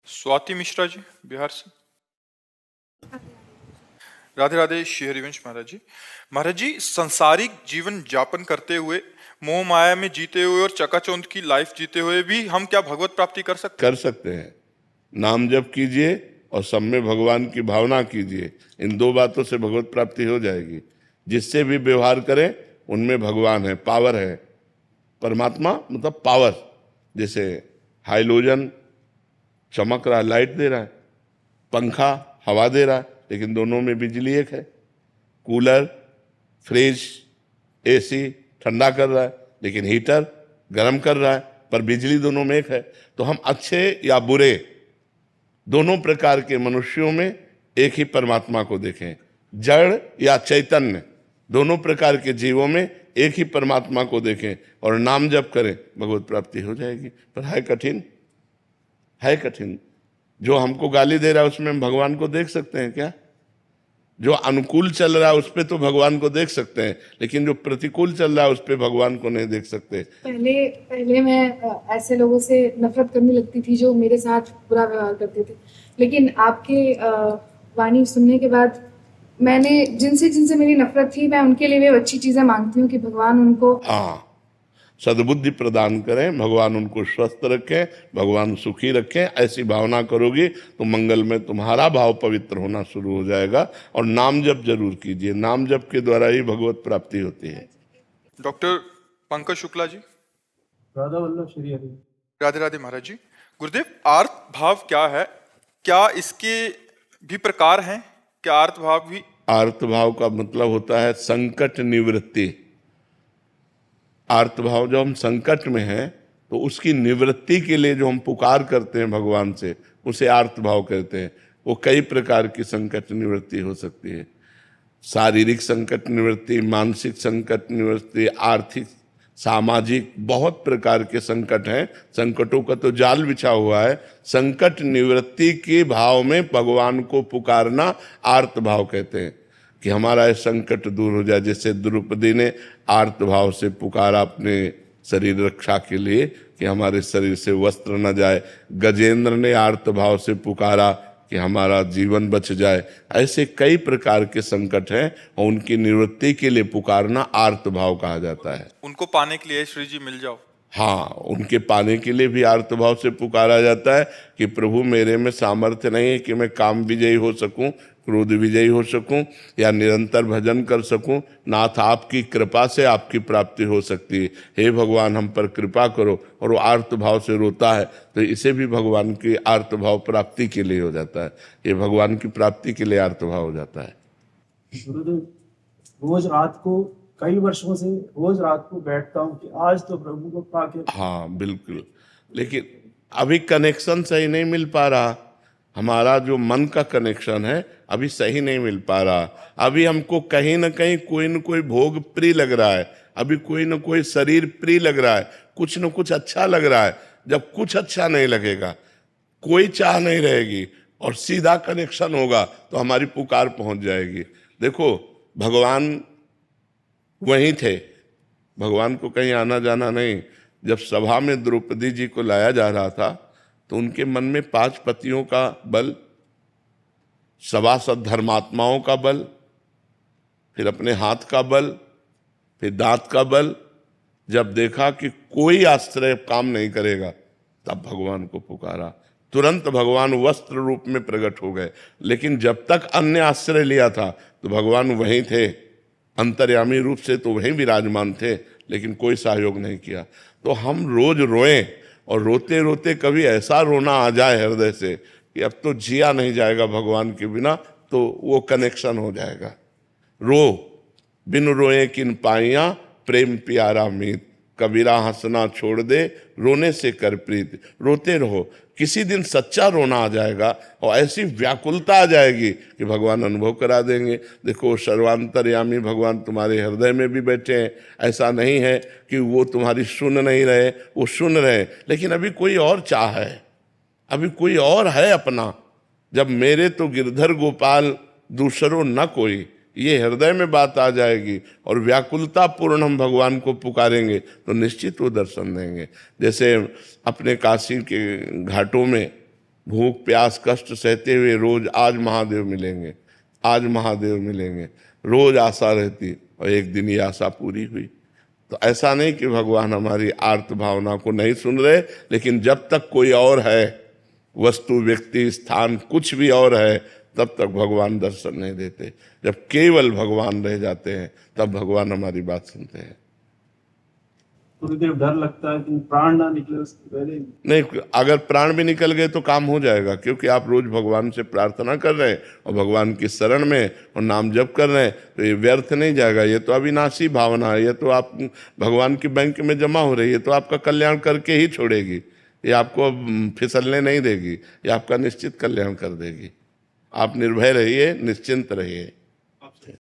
स्वाति मिश्रा जी बिहार से। राधे राधे श्री हरिवंश महाराज जी। महाराज जी, संसारिक जीवन यापन करते हुए, मोह माया में जीते हुए और चकाचौंध की लाइफ जीते हुए भी हम क्या भगवत प्राप्ति कर सकते हैं। नाम जप कीजिए और सब में भगवान की भावना कीजिए, इन दो बातों से भगवत प्राप्ति हो जाएगी। जिससे भी व्यवहार करें उनमें भगवान है, पावर है। परमात्मा मतलब पावर। जैसे हाइलोजन चमक रहा है, लाइट दे रहा है, पंखा हवा दे रहा है, लेकिन दोनों में बिजली एक है। कूलर, फ्रिज, एसी ठंडा कर रहा है, लेकिन हीटर गर्म कर रहा है, पर बिजली दोनों में एक है। तो हम अच्छे या बुरे दोनों प्रकार के मनुष्यों में एक ही परमात्मा को देखें। जड़ या चैतन्य दोनों प्रकार के जीवों में एक ही परमात्मा को देखें और नाम जप करें, भगवत प्राप्ति हो जाएगी। पर है कठिन, है कठिन। जो हमको गाली दे रहा है उसमें हम भगवान को देख सकते हैं क्या? जो अनुकूल चल रहा है उस पे तो भगवान को देख सकते हैं, लेकिन जो प्रतिकूल चल रहा है उस पे भगवान को नहीं देख सकते। पहले मैं ऐसे लोगों से नफरत करने लगती थी जो मेरे साथ बुरा व्यवहार करते थे, लेकिन आपके वाणी सुनने के बाद मैंने जिनसे जिनसे मेरी नफरत थी, मैं उनके लिए भी अच्छी चीजें मांगती हूँ कि भगवान उनको सद्बुद्धि प्रदान करें, भगवान उनको स्वस्थ रखें, भगवान सुखी रखें। ऐसी भावना करोगी तो मंगल में तुम्हारा भाव पवित्र होना शुरू हो जाएगा। और नाम जप जरूर कीजिए, नाम जप के द्वारा ही भगवत प्राप्ति होती है। डॉक्टर पंकज शुक्ला जी। राधा वल्लभ श्री हरि। राधे राधे महाराज जी। गुरुदेव, आर्त भाव क्या है? क्या इसके भी प्रकार हैं? क्या आर्त भाव भी? आर्त भाव का मतलब होता है संकट निवृत्ति। आर्त भाव जब हम संकट में हैं तो उसकी निवृत्ति के लिए जो हम पुकार करते हैं भगवान से, उसे आर्त भाव कहते हैं। वो कई प्रकार की संकट निवृत्ति हो सकती है। शारीरिक संकट निवृत्ति, मानसिक संकट निवृत्ति, आर्थिक, सामाजिक, बहुत प्रकार के संकट हैं। संकटों का तो जाल बिछा हुआ है। संकट निवृत्ति के भाव में भगवान को पुकारना आर्त भाव कहते हैं, कि हमारा ये संकट दूर हो जाए। जैसे द्रौपदी ने आर्त भाव से पुकारा अपने शरीर रक्षा के लिए कि हमारे शरीर से वस्त्र न जाए। गजेंद्र ने आर्त भाव से पुकारा कि हमारा जीवन बच जाए। ऐसे कई प्रकार के संकट हैं और उनकी निवृत्ति के लिए पुकारना आर्त भाव कहा जाता है। उनको पाने के लिए श्री जी मिल जाओ। हाँ, उनके पाने के लिए भी आर्त भाव से पुकारा जाता है कि प्रभु मेरे में सामर्थ्य नहीं है कि मैं काम विजयी हो सकूं, क्रोध विजयी हो सकूं या निरंतर भजन कर सकूं। नाथ आपकी कृपा से आपकी प्राप्ति हो सकती है, हे भगवान हम पर कृपा करो। और वो आर्त भाव से रोता है, तो इसे भी भगवान की आर्त भाव प्राप्ति के लिए हो जाता है। ये भगवान की प्राप्ति के लिए आर्त भाव हो जाता है। गुरुदेव, रोज रात को कई वर्षों से रोज रात को बैठता हूँ कि आज तो प्रभु को पाके। हाँ बिल्कुल, लेकिन अभी कनेक्शन सही नहीं मिल पा रहा। हमारा जो मन का कनेक्शन है अभी सही नहीं मिल पा रहा। अभी हमको कहीं ना कहीं कोई न कोई भोग प्रिय लग रहा है, अभी कोई न कोई शरीर प्रिय लग रहा है, कुछ न कुछ अच्छा लग रहा है। जब कुछ अच्छा नहीं लगेगा, कोई चाह नहीं रहेगी और सीधा कनेक्शन होगा तो हमारी पुकार पहुंच जाएगी। देखो, भगवान वहीं थे, भगवान को कहीं आना जाना नहीं। जब सभा में द्रौपदी जी को लाया जा रहा था तो उनके मन में 5 पतियों का बल, सभासद धर्मात्माओं का बल, फिर अपने हाथ का बल, फिर दांत का बल। जब देखा कि कोई आश्रय काम नहीं करेगा, तब भगवान को पुकारा। तुरंत भगवान वस्त्र रूप में प्रकट हो गए। लेकिन जब तक अन्य आश्रय लिया था तो भगवान वहीं थे, अंतर्यामी रूप से तो वहीं विराजमान थे, लेकिन कोई सहयोग नहीं किया। तो हम रोज रोएं और रोते रोते कभी ऐसा रोना आ जाए हृदय से कि अब तो जिया नहीं जाएगा भगवान के बिना, तो वो कनेक्शन हो जाएगा। रो बिन रोए किन पाइया प्रेम प्यारा मीत, कबीरा हंसना छोड़ दे रोने से कर प्रीत। रोते रहो, किसी दिन सच्चा रोना आ जाएगा और ऐसी व्याकुलता आ जाएगी कि भगवान अनुभव करा देंगे। देखो, सर्वांतर्यामी भगवान तुम्हारे हृदय में भी बैठे हैं। ऐसा नहीं है कि वो तुम्हारी सुन नहीं रहे, वो सुन रहे, लेकिन अभी कोई और चाह है, अभी कोई और है अपना। जब मेरे तो गिरधर गोपाल दूसरों न कोई, ये हृदय में बात आ जाएगी और व्याकुलता पूर्ण हम भगवान को पुकारेंगे तो निश्चित वो दर्शन देंगे। जैसे अपने काशी के घाटों में भूख प्यास कष्ट सहते हुए रोज आज महादेव मिलेंगे, आज महादेव मिलेंगे, रोज आशा रहती, और एक दिन ये आशा पूरी हुई। तो ऐसा नहीं कि भगवान हमारी आर्त भावना को नहीं सुन रहे, लेकिन जब तक कोई और है, वस्तु व्यक्ति स्थान कुछ भी और है, तब तक भगवान दर्शन नहीं देते। जब केवल भगवान रह जाते हैं तब भगवान हमारी बात सुनते हैं। गुरुदेव डर लगता है कि प्राण ना निकले उसके पहले ही। नहीं, अगर प्राण भी निकल गए तो काम हो जाएगा, क्योंकि आप रोज भगवान से प्रार्थना कर रहे हैं और भगवान की शरण में और नाम जप कर रहे हैं, तो ये व्यर्थ नहीं जाएगा। ये तो अविनाशी भावना है, ये तो आप भगवान की बैंक में जमा हो रही है, तो आपका कल्याण करके ही छोड़ेगी। ये आपको फिसलने नहीं देगी, ये आपका निश्चित कल्याण कर देगी। आप निर्भय रहिए, निश्चिंत रहिए।